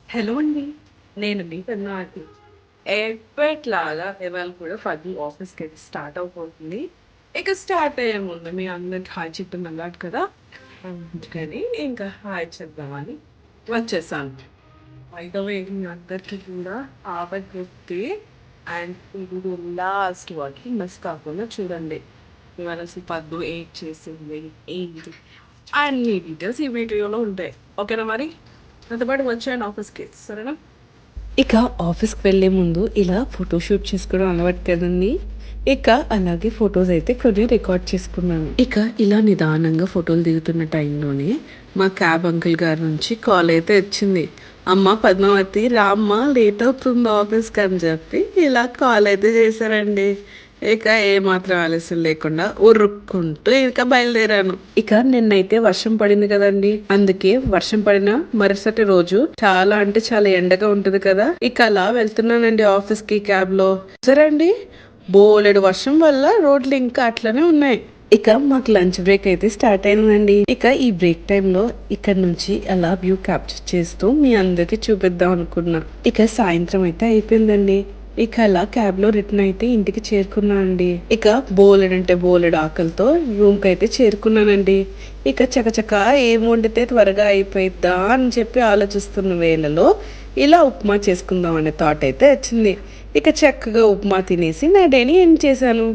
Hello అండి. నేను మీ పద్మావతి. ఎప్పటిలాగా ఇవాళ కూడా ఫన్నీ ఆఫీస్‌కైతే స్టార్ట్ అవబోతుంది. ఇక స్టార్ట్ అయ్యే ముందు మీ అందరికి హాయ్ చెప్పడం అలవాటు కదా! అందుకని ఇంకా హాయ్ చెప్దామని వచ్చేసాను. బై ద వే మీ అందరికీ కూడా హ్యాపీ బర్త్‌డే అండ్ ఇది లాస్ట్ వరకి మిస్ కాకుండా చూడండి. ఇవాళ అసలు పద్దు ఏం చేసింది, ఏంటి అన్ని డీటెయిల్స్ ఈ వీడియోలో ఉంటాయి. ఓకేనా మరి? నాతో పాటు వచ్చేయండి ఆఫీస్‌కి. సరేనా? ఇక ఆఫీస్‌కి వెళ్ళే ముందు ఇలా ఫోటోషూట్ చేసుకోవడం అలవాటు కదండీ! ఇక అలాగే ఫోటోస్ అయితే కొన్ని రికార్డ్ చేసుకున్నాను. ఇక ఇలా నిదానంగా ఫోటోలు దిగుతున్న టైంలోనే మా క్యాబ్ అంకుల్ గారి నుంచి కాల్ అయితే వచ్చింది. "అమ్మ పద్మావతి రామ్మా లేట్ అవుతుంది ఆఫీస్‌కి" అని చెప్పి ఇలా కాల్ అయితే చేశారండి. ఇక ఏమాత్రం ఆలస్యం లేకుండా ఉరుక్కుంటూ ఇక బయలుదేరాను. ఇక నిన్నైతే వర్షం పడింది కదండి. అందుకే వర్షం పడిన మరుసటి రోజు చాలా అంటే చాలా ఎండగా ఉంటది కదా. ఇక అలా వెళ్తున్నానండి ఆఫీస్ కి క్యాబ్ లో. సరే అండి, బోలెడు వర్షం వల్ల రోడ్లు ఇంకా అట్లనే ఉన్నాయి. ఇక మాకు లంచ్ బ్రేక్ అయితే స్టార్ట్ అయిందండి. ఇక ఈ బ్రేక్ టైంలో ఇక్కడ నుంచి అలా వ్యూ క్యాప్చర్ చేస్తూ మీ అందరికి చూపిద్దాం అనుకున్నా. ఇక సాయంత్రం అయితే అయిపోయిందండి. ఇక అలా క్యాబ్ లో రిటర్న్ అయితే ఇంటికి చేరుకున్నానండి. ఇక బోలెడంటే బోలెడు ఆకలితో రూమ్ కి అయితే చేరుకున్నానండి. ఇక చకచక ఏం వండితే త్వరగా అయిపోయిద్దా అని చెప్పి ఆలోచిస్తున్న వేళలో ఇలా ఉప్మా చేసుకుందాం అనే థాట్ అయితే వచ్చింది. ఇక చక్కగా ఉప్మా తినేసి నా డేని ఎండ్ చేశాను.